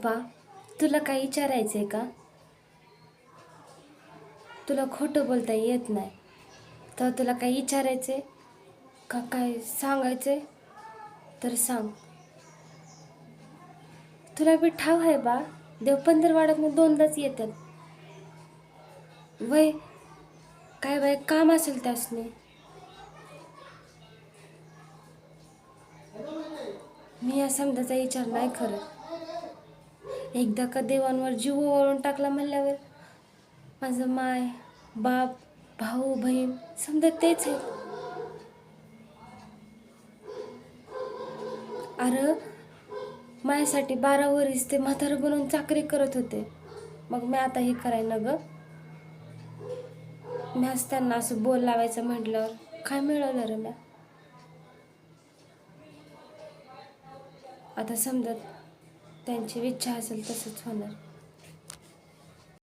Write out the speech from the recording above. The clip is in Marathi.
बा, तुला काही विचारायचं आहे का? तुला खोटं बोलता येत नाही तर तुला काही विचारायचं आहे का, काय सांगायचं आहे तर सांग. तुला बी ठाव आहे बा, देव पंधरवाड्यातनं दोनदाच येतात. वय काय बाय काम असेल त्यासने. मी या समजाचा विचार नाही करत. एकदा का देवांवर जीव ओवाळून टाकला म्हणल्यावर माझं माय बाप भाऊ बहीण समजा तेच आहे. अरे माझ्यासाठी 12 वर्ष ते म्हातारं बनवून चाकरी करत होते. मग मी आता हे कराय ना ग. मी आज त्यांना असं बोल लावायचं म्हटल्यावर काय मिळवलं रे म्या. आता समजा त्यांची इच्छा असेल तसंच होणार.